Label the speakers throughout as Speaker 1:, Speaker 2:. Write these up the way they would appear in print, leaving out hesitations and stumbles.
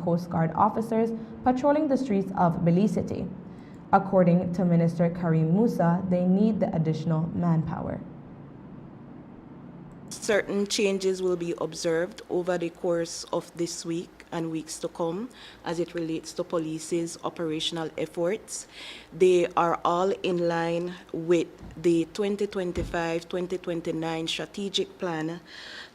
Speaker 1: Coast Guard officers patrolling the streets of Belize City. According to Minister Karim Musa, they need the additional manpower.
Speaker 2: Certain changes will be observed over the course of this week and weeks to come as it relates to police's operational efforts. They are all in line with the 2025-2029 strategic plan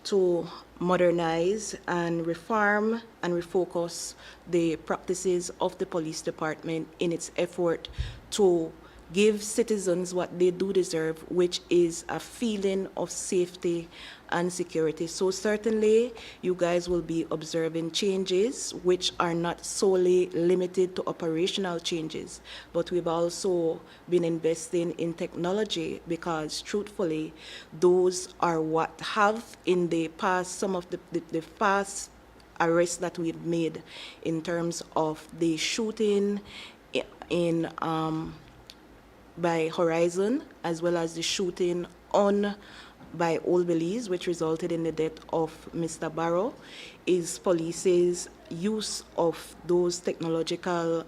Speaker 2: to modernize and reform and refocus the practices of the police department in its effort to give citizens what they do deserve, which is a feeling of safety and security. So certainly you guys will be observing changes which are not solely limited to operational changes, but we've also been investing in technology because truthfully those are what have in the past, some of the past arrests that we've made in terms of the shooting in by Horizon, as well as the shooting on by Old Belize, which resulted in the death of Mr. Barrow, is police's use of those technological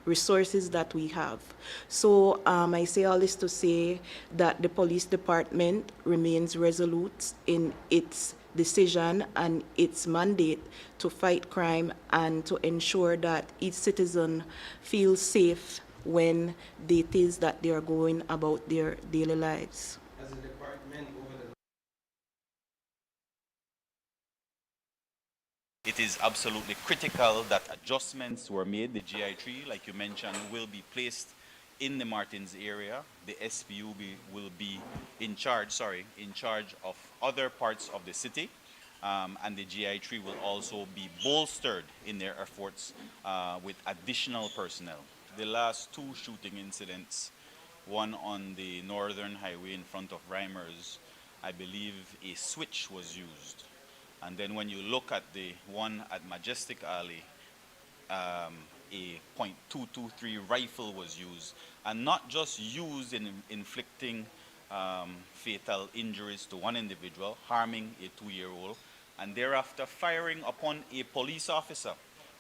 Speaker 2: resources that we have. So I say all this to say that the police department remains resolute in its decision and its mandate to fight crime and to ensure that each citizen feels safe when it is that they are going about their daily lives.
Speaker 3: As a department
Speaker 4: It is absolutely critical that adjustments were made. The GI3, like you mentioned, will be placed in the Martins area. The SPU will be in charge of other parts of the city. And the GI3 will also be bolstered in their efforts with additional personnel. The last two shooting incidents, one on the Northern Highway in front of Reimers, I believe a switch was used. And then when you look at the one at Majestic Alley, a .223 rifle was used, and not just used in inflicting fatal injuries to one individual, harming a 2-year-old, and thereafter firing upon a police officer.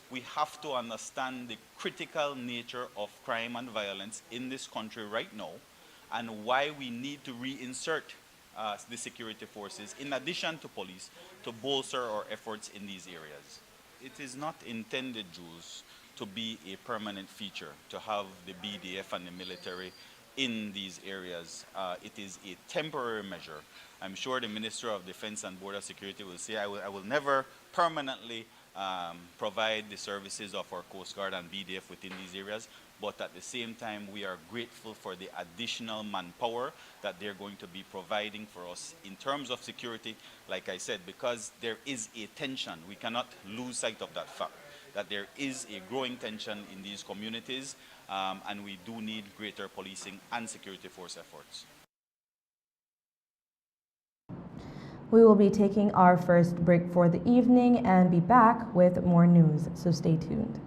Speaker 4: We have to understand the critical nature of crime and violence in this country right now, and why we need to reinsert the security forces, in addition to police, to bolster our efforts in these areas. It is not intended, Jules, to be a permanent feature, to have the BDF and the military in these areas. It is a temporary measure. I'm sure the Minister of Defense and Border Security will say, I will never permanently provide the services of our Coast Guard and BDF within these areas, but at the same time we are grateful for the additional manpower that they're going to be providing for us in terms of security, like I said, because there is a tension. We cannot lose sight of that fact, that there is a growing tension in these communities, and we do need greater policing and security force efforts.
Speaker 1: We will be taking our first break for the evening and be back with more news, so stay tuned.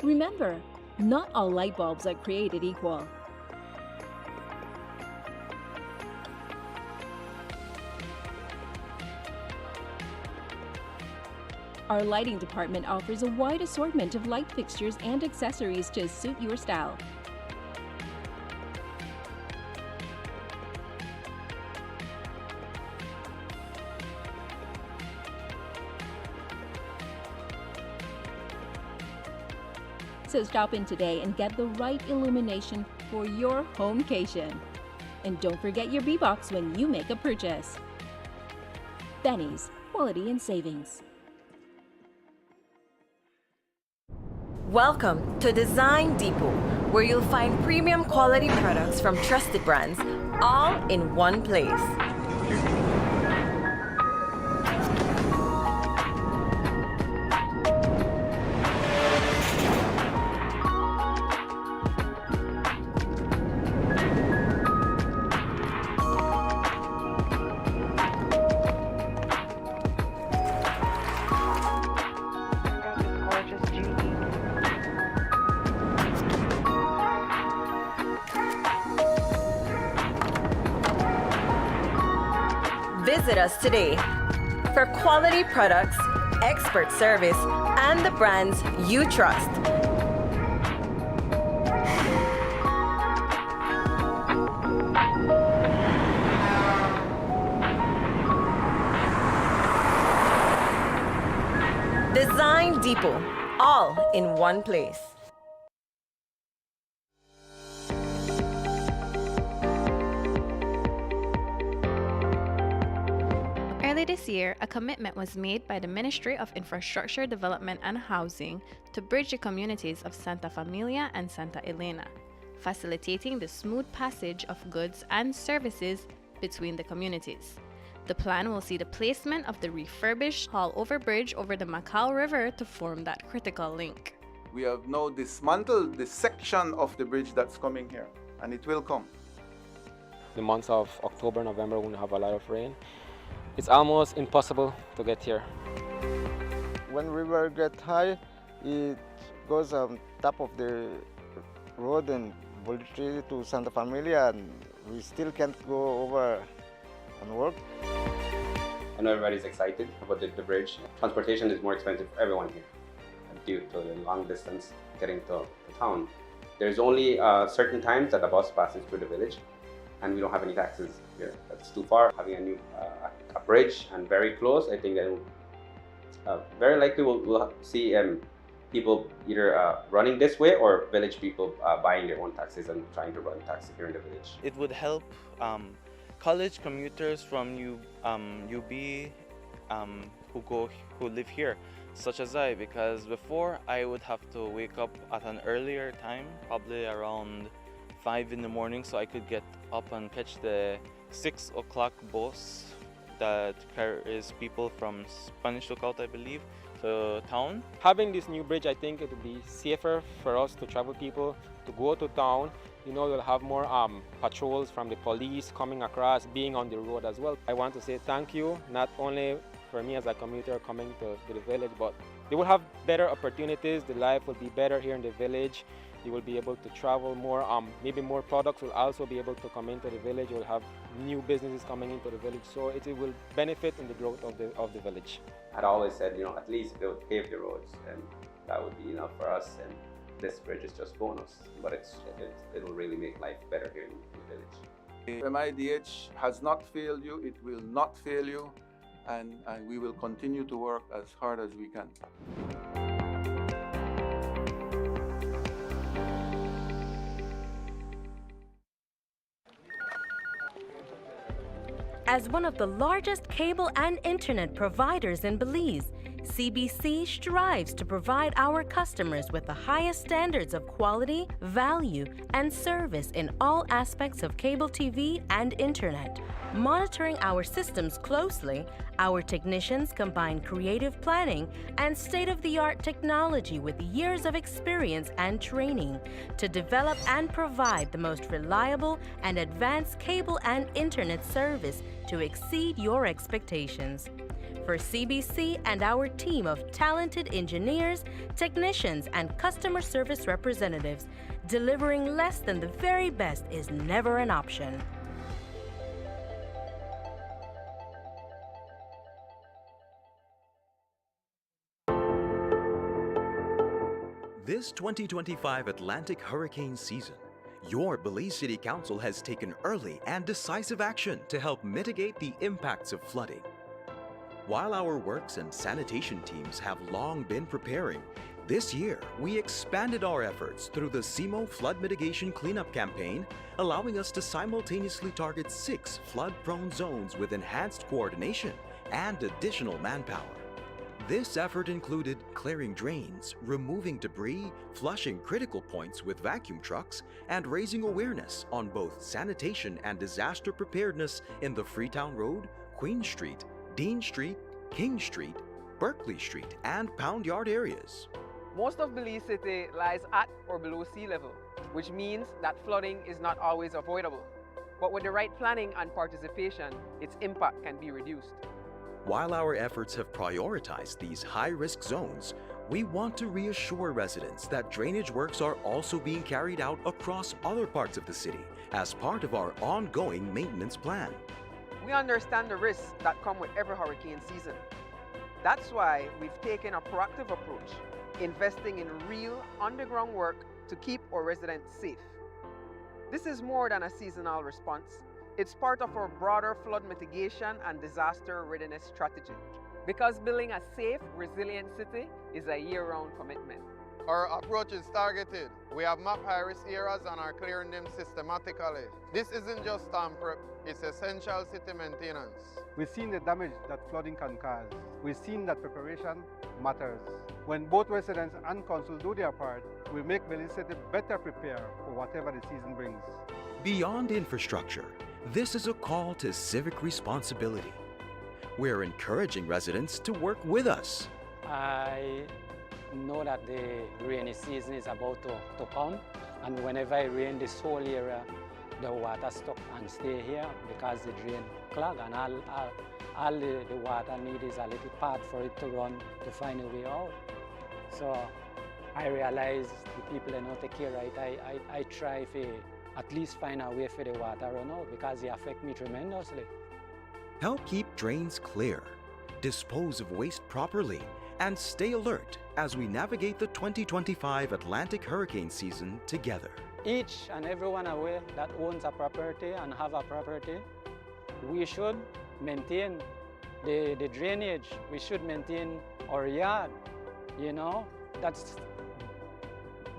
Speaker 5: Remember, not all light bulbs are created equal. Our lighting department offers a wide assortment of light fixtures and accessories to suit your style. So stop in today and get the right illumination for your homecation. And don't forget your B-Box when you make a purchase. Benny's, quality and savings.
Speaker 6: Welcome to Design Depot, where you'll find premium quality products from trusted brands, all in one place.
Speaker 7: Got this gorgeous GE
Speaker 6: Visit us today for quality products, expert service, and the brands you trust. Design Depot, all in one place.
Speaker 3: Early this year, a commitment was made by the Ministry of Infrastructure Development and Housing to bridge the communities of Santa Familia and Santa Elena, facilitating the smooth passage of goods and services between the communities. The plan will see the placement of the refurbished haul-over bridge over the Macau River to form that critical link.
Speaker 7: We have now dismantled the section of the bridge that's coming here, and it will come.
Speaker 8: The months of October, November, when we have a lot of rain, it's almost impossible to get here.
Speaker 9: When river get high, it goes on top of the road in Bolitri to Santa Familia, and we still can't go over and work.
Speaker 10: I know everybody's excited about the bridge. Transportation is more expensive for everyone here due to the long distance getting to town. There's only certain times that the bus passes through the village, and we don't have any taxis here. That's too far. Having a new a bridge and very close, I think that very likely we'll see people either running this way or village people buying their own taxis and trying to run taxi here in the village.
Speaker 11: It would help college commuters from UB who live here, such as I, because before I would have to wake up at an earlier time, probably around 5 in the morning, so I could get up and catch the 6 o'clock bus that carries people from Spanish Lookout, I believe, to town.
Speaker 8: Having this new bridge, I think it will be safer for us to travel people to go to town. You know, we'll have more patrols from the police coming across, being on the road as well. I want to say thank you, not only for me as a commuter coming to the village, but they will have better opportunities. The life will be better here in the village. You will be able to travel more. Maybe more products will also be able to come into the village. We'll have new businesses coming into the village, so it will benefit in the growth of the village.
Speaker 10: I'd always said, you know, at least if they would pave the roads, and that would be enough for us. And this bridge is just bonus, but it will really make life better here in the village.
Speaker 7: MIDH has not failed you. It will not fail you, and we will continue to work as hard as we can.
Speaker 6: As one of the largest cable and internet providers in Belize, CBC strives to provide our customers with the highest standards of quality, value, and service in all aspects of cable TV and internet. Monitoring our systems closely, our technicians combine creative planning and state-of-the-art technology with years of experience and training to develop and provide the most reliable and advanced cable and internet service to exceed your expectations. For CBC and our team of talented engineers, technicians, and customer service representatives, delivering less than the very best is never an option.
Speaker 12: This 2025 Atlantic hurricane season, your Belize City Council has taken early and decisive action to help mitigate the impacts of flooding. While our works and sanitation teams have long been preparing, this year we expanded our efforts through the CIMO Flood Mitigation Cleanup Campaign, allowing us to simultaneously target 6 flood-prone zones with enhanced coordination and additional manpower. This effort included clearing drains, removing debris, flushing critical points with vacuum trucks, and raising awareness on both sanitation and disaster preparedness in the Freetown Road, Queen Street, Dean Street, King Street, Berkeley Street, and Pound Yard areas.
Speaker 13: Most of Belize City lies at or below sea level, which means that flooding is not always avoidable. But with the right planning and participation, its impact can be reduced.
Speaker 12: While our efforts have prioritized these high-risk zones, we want to reassure residents that drainage works are also being carried out across other parts of the city as part of our ongoing maintenance plan.
Speaker 13: We understand the risks that come with every hurricane season. That's why we've taken a proactive approach, investing in real underground work to keep our residents safe. This is more than a seasonal response. It's part of our broader flood mitigation and disaster readiness strategy. Because building a safe, resilient city is a year-round commitment.
Speaker 14: Our approach is targeted. We have mapped high-risk areas and are clearing them systematically. This isn't just storm prep, it's essential city maintenance.
Speaker 15: We've seen the damage that flooding can cause. We've seen that preparation matters. When both residents and council do their part, we make Belize City better prepared for whatever the season brings.
Speaker 12: Beyond infrastructure, this is a call to civic responsibility. We're encouraging residents to work with us.
Speaker 16: I know that the rainy season is about to come, and whenever it rains, this whole area, the water stop and stay here because the drain clog, and all the water need is a little part for it to run to find a way out. So I realize the people are not take care right. I try to at least find a way for the water run out because it affect me tremendously.
Speaker 12: Help keep drains clear, dispose of waste properly, and stay alert as we navigate the 2025 Atlantic hurricane season together.
Speaker 16: Each and everyone aware that owns a property and have a property, we should maintain the drainage. We should maintain our yard, you know, that's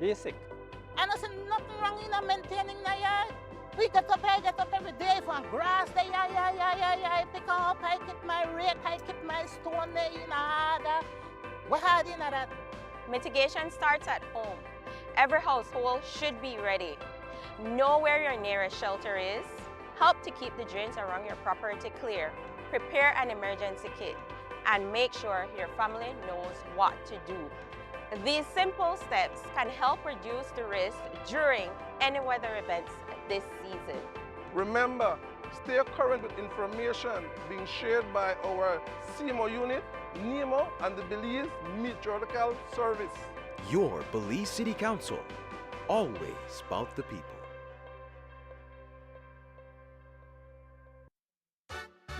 Speaker 16: basic.
Speaker 17: And there's nothing wrong in maintaining the yard. We get up every day for grass there, I pick up, I keep my rake, I keep my stone there, you know, what hard in that?
Speaker 18: Mitigation starts at home. Every household should be ready. Know where your nearest shelter is. Help to keep the drains around your property clear. Prepare an emergency kit and make sure your family knows what to do. These simple steps can help reduce the risk during any weather events this season.
Speaker 14: Remember, stay current with information being shared by our CMO unit, NEMO, and the Belize Meteorological Service.
Speaker 12: Your Belize City Council, always about the people.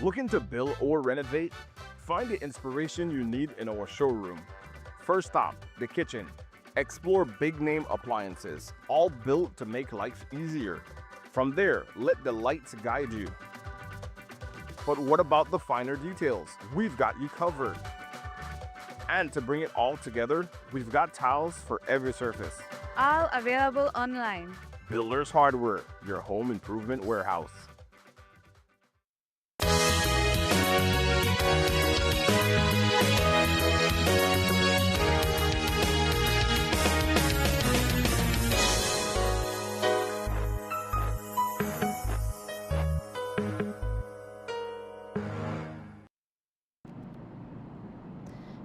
Speaker 19: Looking to build or renovate? Find the inspiration you need in our showroom. First stop, the kitchen. Explore big name appliances, all built to make life easier. From there, let the lights guide you. But what about the finer details? We've got you covered. And to bring it all together, we've got tiles for every surface.
Speaker 20: All available online.
Speaker 19: Builders Hardware, your home improvement warehouse.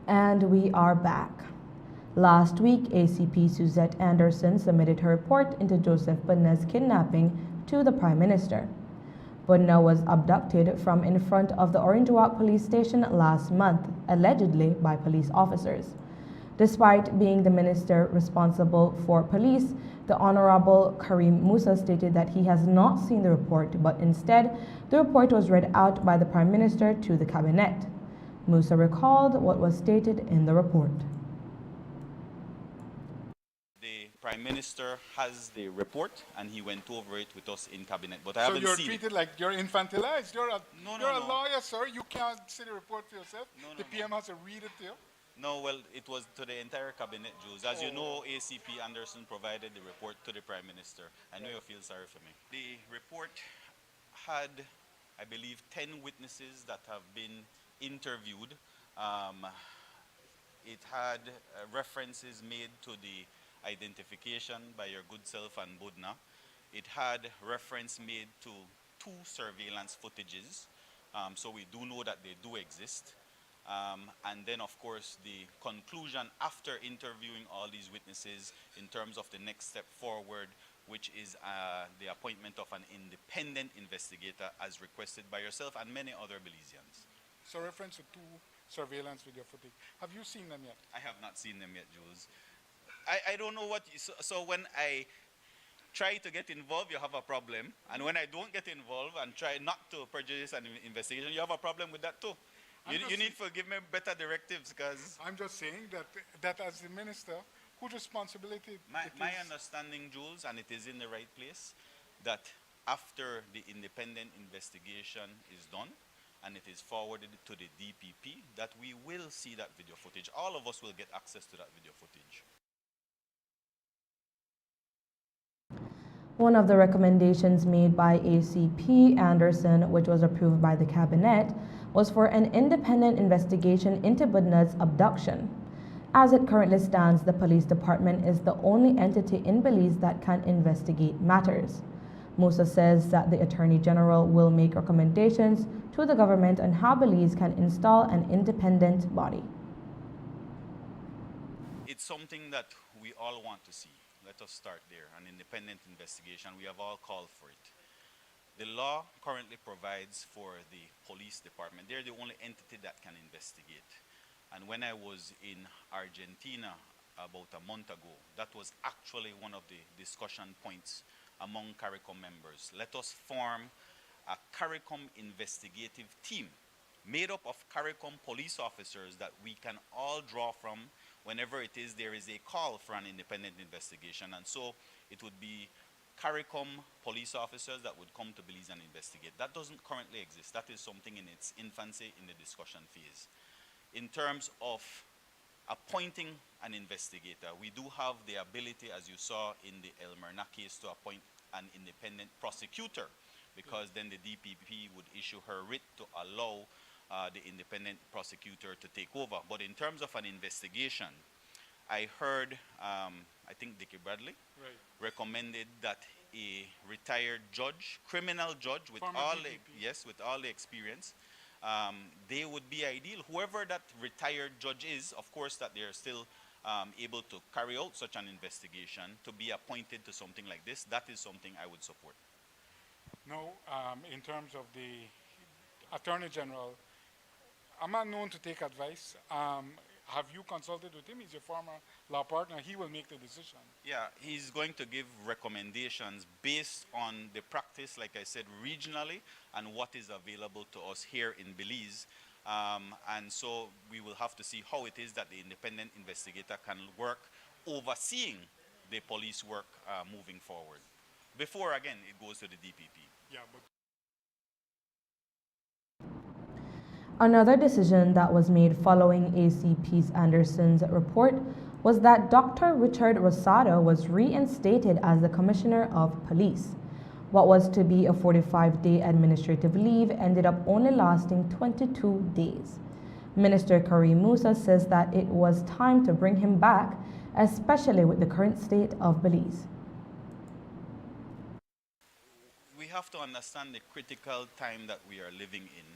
Speaker 1: And we are back. Last week, ACP Suzette Anderson submitted her report into Joseph Bunna's kidnapping to the Prime Minister. Bunna was abducted from in front of the Orange Walk police station last month, allegedly by police officers. Despite being the minister responsible for police, the Honorable Karim Musa stated that he has not seen the report, but instead, the report was read out by the Prime Minister to the cabinet. Musa recalled what was stated in the report.
Speaker 4: The Prime Minister has the report and he went over it with us in cabinet, but I haven't seen it.
Speaker 21: So you're treated like you're infantilized. You're a
Speaker 4: No.
Speaker 21: lawyer, sir. You can't see the report for yourself. The PM has to read it to you.
Speaker 4: No, well, it was to the entire cabinet, Jules. As you know, ACP Anderson provided the report to the Prime Minister. I know you feel sorry for me. The report had, I believe, 10 witnesses that have been interviewed. It had references made to the identification by your good self and Budna. It had reference made to 2 surveillance footages, so we do know that they do exist. And then, of course, the conclusion after interviewing all these witnesses in terms of the next step forward, which is the appointment of an independent investigator as requested by yourself and many other Belizeans.
Speaker 21: So reference to 2 surveillance video footage. Have you seen them yet?
Speaker 4: I have not seen them yet, Jules. I don't know what, so when try to get involved, you have a problem. And when I don't get involved and try not to prejudice an investigation, you have a problem with that too. You need to give me better directives, because
Speaker 21: I'm just saying that as the minister, whose responsibility
Speaker 4: my understanding, Jules, and it is in the right place, that after the independent investigation is done and it is forwarded to the DPP, that we will see that video footage. All of us will get access to that video footage.
Speaker 1: One of the recommendations made by ACP Anderson, which was approved by the cabinet, was for an independent investigation into Budna's abduction. As it currently stands, the police department is the only entity in Belize that can investigate matters. Musa says that the Attorney General will make recommendations to the government on how Belize can install an independent body.
Speaker 4: It's something that we all want to see. Let us start there. An independent investigation. We have all called for it. The law currently provides for the police department. They're the only entity that can investigate. And when I was in Argentina about a month ago, that was actually one of the discussion points among CARICOM members. Let us form a CARICOM investigative team made up of CARICOM police officers that we can all draw from whenever it is there is a call for an independent investigation. And so it would be CARICOM police officers that would come to Belize and investigate. That doesn't currently exist. That is something in its infancy, in the discussion phase. In terms of appointing an investigator, we do have the ability, as you saw in the El Merna case, to appoint an independent prosecutor, because then the DPP would issue her writ to allow the independent prosecutor to take over. But in terms of an investigation, I heard, I think Dickie Bradley recommended that a retired judge, criminal judge with all the experience, they would be ideal. Whoever that retired judge is, of course, that they're still able to carry out such an investigation, to be appointed to something like this, that is something I would support.
Speaker 21: No, in terms of the Attorney General, I'm not known to take advice. Have you consulted with him? He's your former law partner. He will make the decision.
Speaker 4: Yeah, he's going to give recommendations based on the practice, like I said, regionally, and what is available to us here in Belize. And so we will have to see how it is that the independent investigator can work overseeing the police work moving forward. Before, again, it goes to the DPP.
Speaker 21: Yeah, but
Speaker 1: Another decision that was made following ACP's Anderson's report was that Dr. Richard Rosado was reinstated as the Commissioner of Police. What was to be a 45-day administrative leave ended up only lasting 22 days. Minister Kareem Musa says that it was time to bring him back, especially with the current state of Belize.
Speaker 4: We have to understand the critical time that we are living in.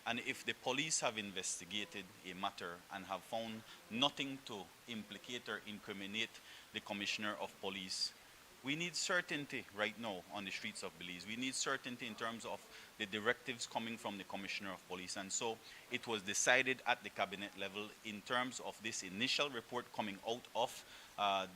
Speaker 4: And if the police have investigated a matter and have found nothing to implicate or incriminate the Commissioner of Police, we need certainty right now on the streets of Belize. We need certainty in terms of the directives coming from the Commissioner of Police. And so it was decided at the cabinet level, in terms of this initial report coming out of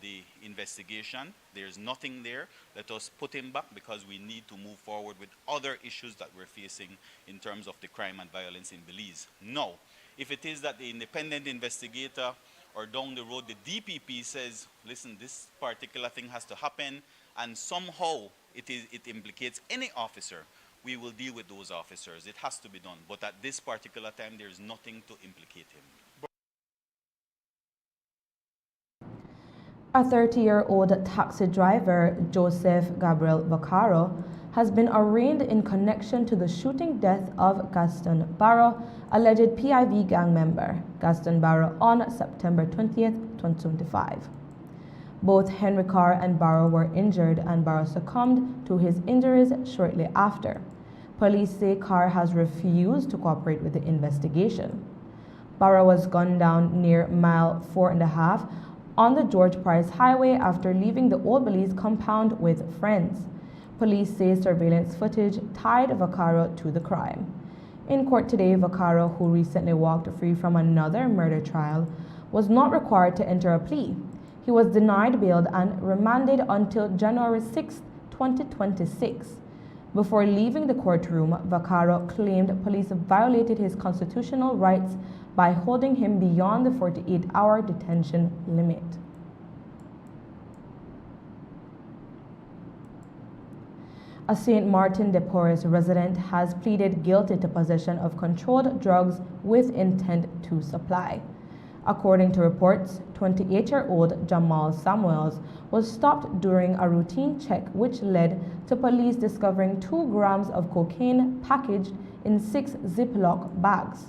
Speaker 4: the investigation, there's nothing there. Let us put him back, because we need to move forward with other issues that we're facing in terms of the crime and violence in Belize. Now, if it is that the independent investigator or down the road the DPP says, listen, this particular thing has to happen, and somehow it implicates any officer, we will deal with those officers. It has to be done. But at this particular time, there is nothing to implicate him.
Speaker 1: A 30-year-old taxi driver, Joseph Gabriel Vaccaro, has been arraigned in connection to the shooting death of Gaston Barrow, alleged PIV gang member, Gaston Barrow, on September 20th, 2025. Both Henry Carr and Barrow were injured, and Barrow succumbed to his injuries shortly after. Police say Carr has refused to cooperate with the investigation. Barrow was gunned down near mile 4.5 on the George Price Highway after leaving the Old Belize compound with friends. Police say surveillance footage tied Vaccaro to the crime. In court today, Vaccaro, who recently walked free from another murder trial, was not required to enter a plea. He was denied bail and remanded until January 6, 2026. Before leaving the courtroom, Vaccaro claimed police violated his constitutional rights by holding him beyond the 48-hour detention limit. A St. Martin de Porres resident has pleaded guilty to possession of controlled drugs with intent to supply. According to reports, 28-year-old Jamal Samuels was stopped during a routine check which led to police discovering 2 grams of cocaine packaged in 6 Ziploc bags.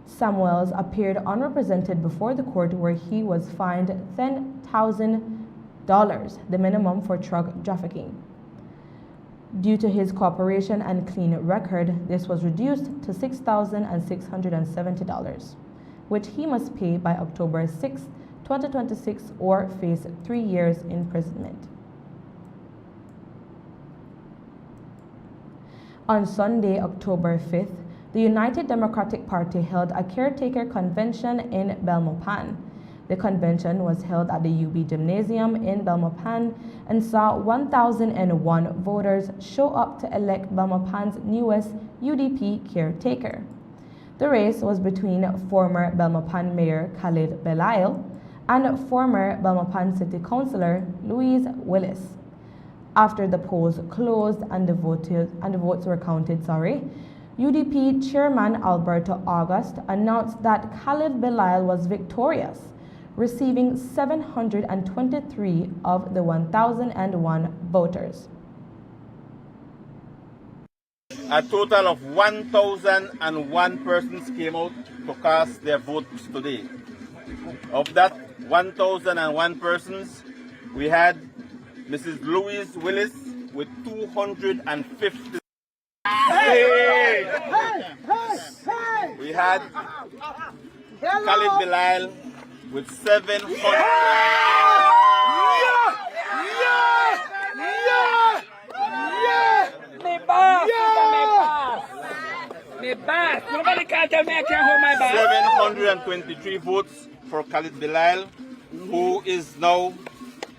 Speaker 1: Samuels appeared unrepresented before the court where he was fined $10,000, the minimum for drug trafficking. Due to his cooperation and clean record, this was reduced to $6,670, which he must pay by October 6, 2026, or face 3 years imprisonment. On Sunday, October 5th, the United Democratic Party held a caretaker convention in Belmopan. The convention was held at the UB Gymnasium in Belmopan and saw 1,001 voters show up to elect Belmopan's newest UDP caretaker. The race was between former Belmopan Mayor Khalid Belail and former Belmopan City Councilor Louise Willis. After the polls closed and the votes were counted, UDP Chairman Alberto August announced that Khalid Belail was victorious, receiving 723 of the 1,001 voters.
Speaker 2: A total of 1,001 persons came out to cast their votes today. Of that 1,001 persons, we had Mrs. Louise Willis with 250. We had Khalid Belail with 700.
Speaker 22: Nobody can tell me I can't hold my back.
Speaker 2: 723 votes for Khalid Belail, who is now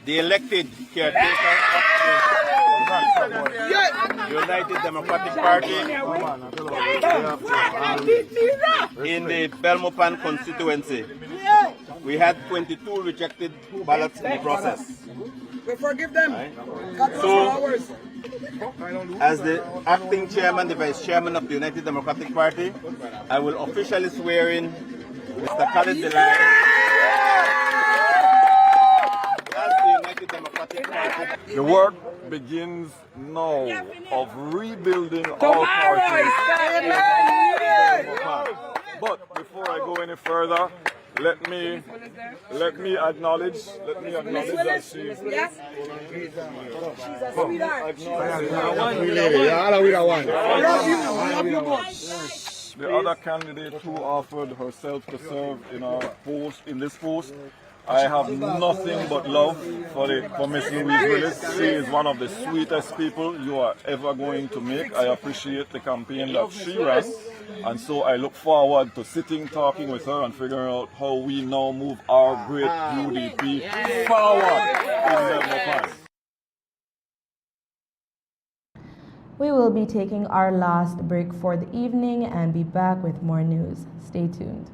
Speaker 2: the elected caretaker of the United Democratic Party in the Belmopan constituency. We had 22 rejected ballots in the process.
Speaker 22: We forgive them.
Speaker 2: So, as the acting chairman, the vice chairman of the United Democratic Party, I will officially swear in Mr. Khalid Belail as the United Democratic Party.
Speaker 19: The work begins now of rebuilding our party. But before I go any further, let me acknowledge that she's the other candidate who offered herself to serve in this post. I have nothing but love for Miss Louise Willis. She is one of the sweetest people you are ever going to meet. I appreciate the campaign that she ran, and so I look forward to sitting, talking with her and figuring out how we now move our great UDP forward in Belmopan.
Speaker 1: We will be taking our last break for the evening and be back with more news. Stay tuned.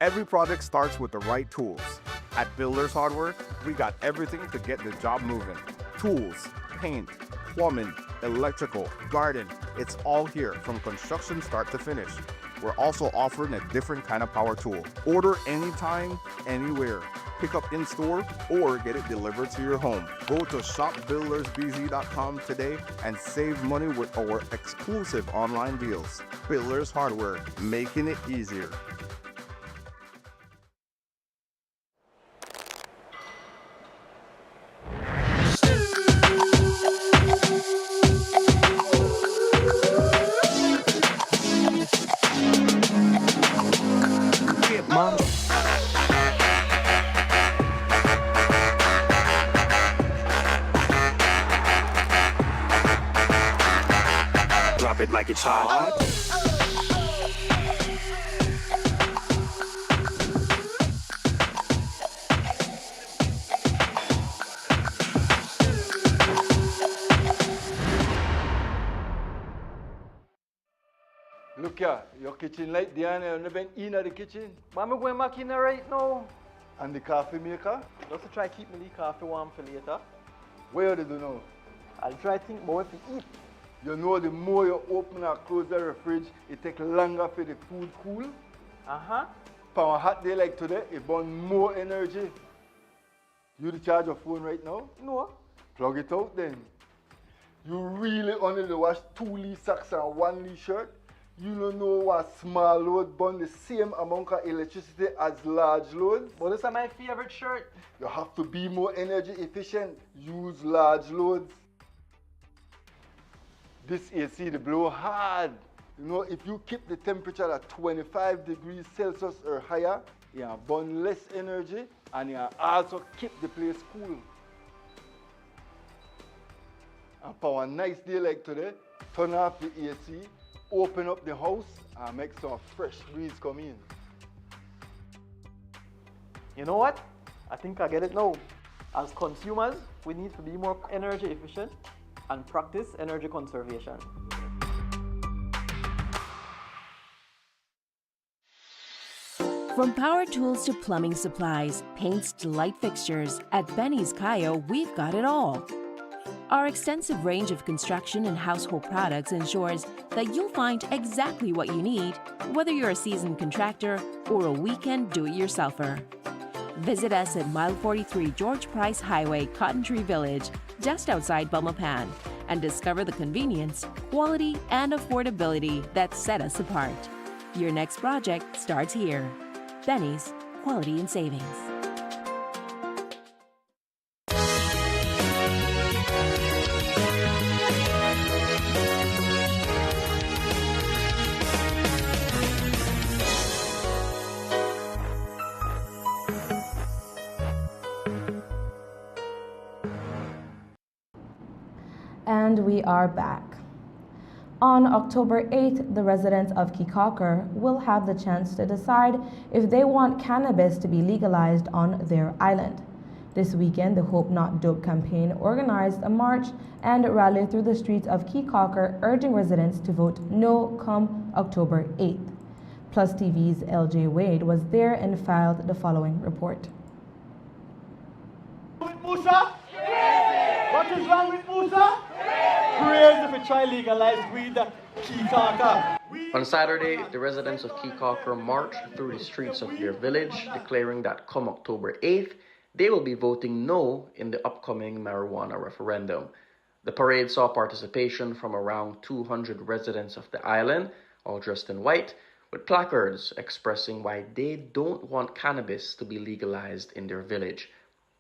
Speaker 19: Every project starts with the right tools. At Builders Hardware, we got everything to get the job moving. Tools, paint, plumbing, electrical, garden, it's all here from construction start to finish. We're also offering a different kind of power tool. Order anytime, anywhere. Pick up in store or get it delivered to your home. Go to shopbuildersbz.com today and save money with our exclusive online deals. Builders Hardware, making it easier.
Speaker 3: drop it like it's hot.
Speaker 5: Look here, your kitchen light there and you've never been in the kitchen.
Speaker 23: But I'm going back in there right now.
Speaker 5: And the coffee maker?
Speaker 23: Just to try keep my coffee warm for later.
Speaker 5: Where do you know?
Speaker 23: I'll try to think about what to eat.
Speaker 5: You know the more you open and close the fridge, it takes longer for the food cool.
Speaker 23: Uh-huh.
Speaker 5: For a hot day like today, it burns more energy. You charge your phone right now?
Speaker 23: No.
Speaker 5: Plug it out then. You really only wash 2 Lee socks and 1 Lee shirt? You don't know what small load burn the same amount of electricity as large loads?
Speaker 23: But this is my favorite shirt.
Speaker 5: You have to be more energy efficient. Use large loads. This AC they blow hard. You know, if you keep the temperature at 25 degrees Celsius or higher, you burn less energy and you also keep the place cool. And for a nice day like today, turn off the AC, open up the house and make some fresh breeze come in.
Speaker 23: You know what? I think I get it now. As consumers, we need to be more energy efficient and practice energy conservation.
Speaker 24: From power tools to plumbing supplies, paints to light fixtures, at Benny's Kayo, we've got it all. Our extensive range of construction and household products ensures that you'll find exactly what you need, whether you're a seasoned contractor or a weekend do-it-yourselfer. Visit us at Mile 43 George Price Highway, Cotton Tree Village, just outside Belmopan, and discover the convenience, quality, and affordability that set us apart. Your next project starts here. Benny's, quality and savings.
Speaker 1: And we are back. On October 8th, the residents of Kikaker will have the chance to decide if they want cannabis to be legalized on their island. This weekend, the Hope Not Dope campaign organized a march and rally through the streets of Kikaker, urging residents to vote no come October 8th. PlusTv's LJ Wade was there and filed the following report.
Speaker 23: Musa? What is wrong with Musa? Crazy if we try legalize weed at Kikaker.
Speaker 25: On Saturday, the residents of Kikaker marched through the streets of their village, declaring that come October 8th, they will be voting no in the upcoming marijuana referendum. The parade saw participation from around 200 residents of the island, all dressed in white, with placards expressing why they don't want cannabis to be legalized in their village.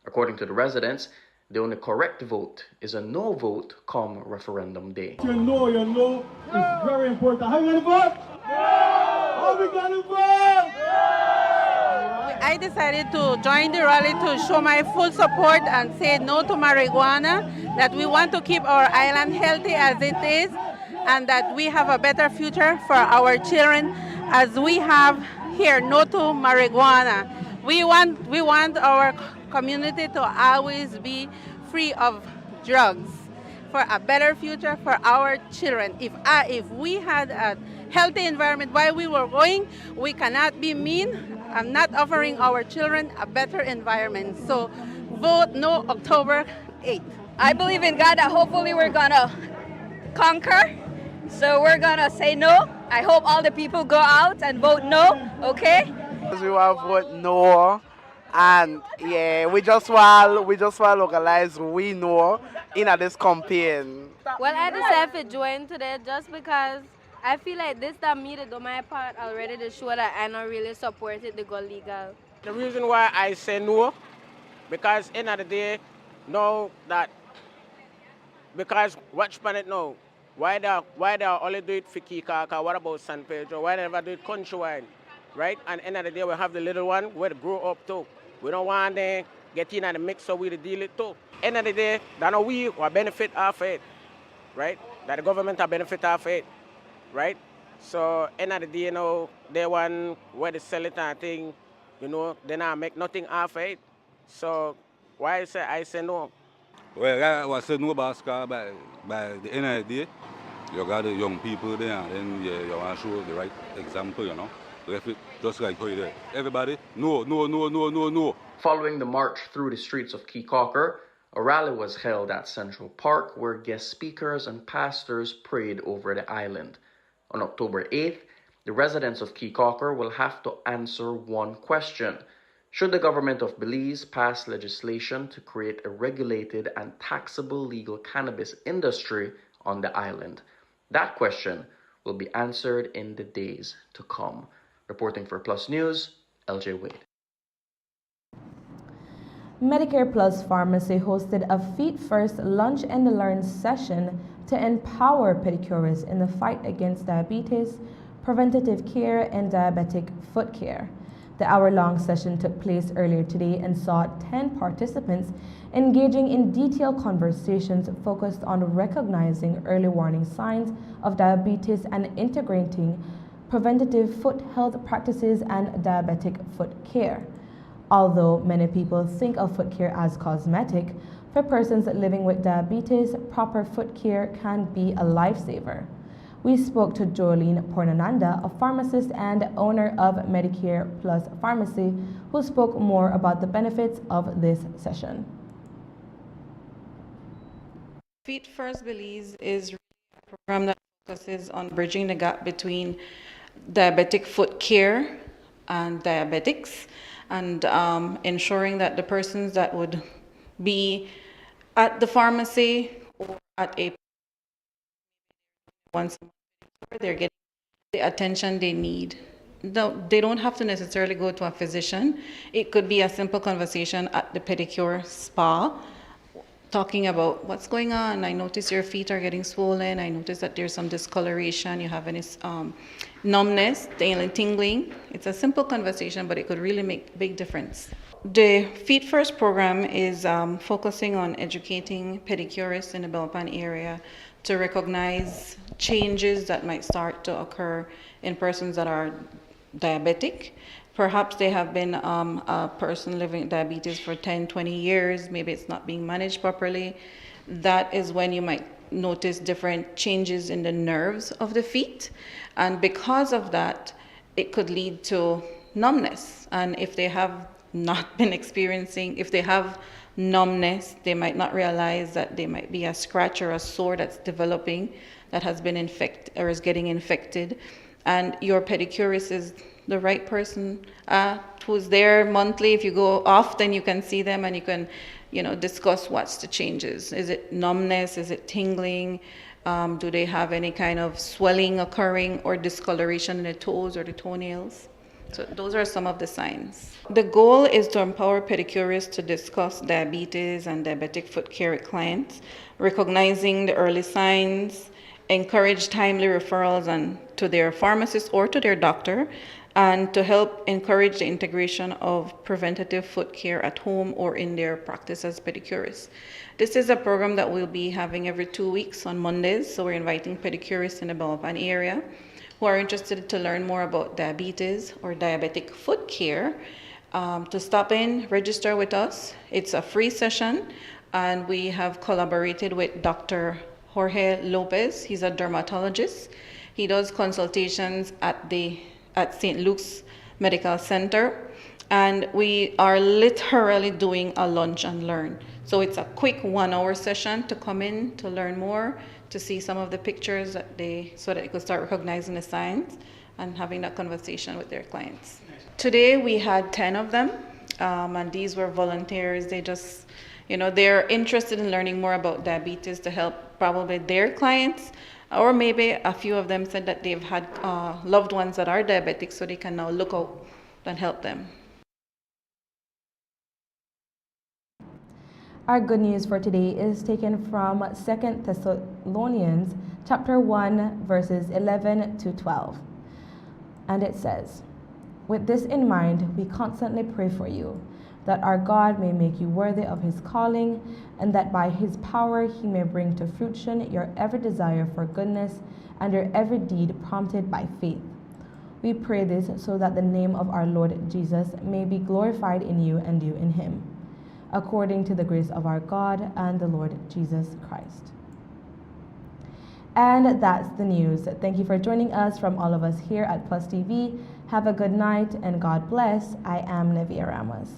Speaker 25: According to the residents, the only correct vote is a no vote come referendum day.
Speaker 23: You know, it's very important. How are you going to vote? No! How are we going to vote?
Speaker 26: I decided to join the rally to show my full support and say no to marijuana, that we want to keep our island healthy as it is, and that we have a better future for our children as we have here, no to marijuana. We want our community to always be free of drugs for a better future for our children. If we had a healthy environment while we were going, we cannot be mean and not offering our children a better environment. So vote no October 8th.
Speaker 27: I believe in God that hopefully we're gonna conquer. So we're gonna say no. I hope all the people go out and vote no, okay?
Speaker 23: We will vote no. And yeah, we just want localize we know in this campaign.
Speaker 28: Well, I decided to join today just because I feel like this time me to do my part already to show that I not really supported the go legal.
Speaker 23: The reason why I say no, because end of the day, know that because watch planet now, why they only do it for Kikaker, what about San Pedro, why they never do it countrywide, right? And end of the day we have the little one where they grow up too. We don't want them get in and mix so we deal it too. End of the day, that's we will benefit off it. right? That the government are benefit off it, right? So end of the day, they want where they sell it and thing, they not make nothing off it. So why I say no?
Speaker 3: Well, I was saying no, boss, by the end of the day, you got the young people there, and then you want to show the right example, just like how you did. Everybody, no, no, no, no, no, no.
Speaker 25: Following the march through the streets of Keykauker, a rally was held at Central Park where guest speakers and pastors prayed over the island. On October 8th, the residents of Keykauker will have to answer one question. Should the government of Belize pass legislation to create a regulated and taxable legal cannabis industry on the island? That question will be answered in the days to come. Reporting for Plus News, LJ Wade.
Speaker 1: Medicare Plus Pharmacy hosted a Feet First Lunch and Learn session to empower pedicurists in the fight against diabetes, preventative care, and diabetic foot care. The hour-long session took place earlier today and saw 10 participants engaging in detailed conversations focused on recognizing early warning signs of diabetes and integrating preventative foot health practices and diabetic foot care. Although many people think of foot care as cosmetic, for persons living with diabetes, proper foot care can be a lifesaver. We spoke to Jolene Pornananda, a pharmacist and owner of Medicare Plus Pharmacy, who spoke more about the benefits of this session.
Speaker 6: Feet First Belize is a program that focuses on bridging the gap between diabetic foot care and diabetics, and ensuring that the persons that would be at the pharmacy or at a once a month, they're getting the attention they need. No, they don't have to necessarily go to a physician. It could be a simple conversation at the pedicure spa, talking about what's going on. I notice your feet are getting swollen. I notice that there's some discoloration. You have any numbness, tingling. It's a simple conversation, but it could really make a big difference. The Feet First program is focusing on educating pedicurists in the Belpan area to recognize changes that might start to occur in persons that are diabetic. Perhaps they have been a person living with diabetes for 10, 20 years. Maybe it's not being managed properly. That is when you might notice different changes in the nerves of the feet. And because of that, it could lead to numbness. And if they have not been experiencing, if they have numbness, they might not realize that there might be a scratch or a sore that's developing that has been infected or is getting infected. And your pedicurist is the right person who's there monthly. If you go often, you can see them and you can, discuss what's the changes. Is it numbness? Is it tingling? Do they have any kind of swelling occurring or discoloration in the toes or the toenails? So those are some of the signs. The goal is to empower pedicurists to discuss diabetes and diabetic foot care with clients, recognizing the early signs, encourage timely referrals to their pharmacist or to their doctor, and to help encourage the integration of preventative foot care at home or in their practice as pedicurists. This is a program that we'll be having every 2 weeks on Mondays, so we're inviting pedicurists in the Belpan area who are interested to learn more about diabetes or diabetic foot care to stop in, register with us. It's a free session, and we have collaborated with Dr. Jorge Lopez. He's a dermatologist. He does consultations at St. Luke's Medical Center, and we are literally doing a lunch and learn. So it's a quick 1-hour session to come in to learn more, to see some of the pictures so that they could start recognizing the signs and having that conversation with their clients. Today we had 10 of them, and these were volunteers. They just, they're interested in learning more about diabetes to help probably their clients, or maybe a few of them said that they've had loved ones that are diabetic, so they can now look out and help them.
Speaker 1: Our good news for today is taken from 2 Thessalonians chapter 1, verses 11 to 12. And it says, "With this in mind, we constantly pray for you, that our God may make you worthy of his calling, and that by his power he may bring to fruition your every desire for goodness and your every deed prompted by faith. We pray this so that the name of our Lord Jesus may be glorified in you and you in him, according to the grace of our God and the Lord Jesus Christ. And that's the news. Thank you for joining us from all of us here at PlusTv. Have a good night and God bless. I am Nevia Ramos.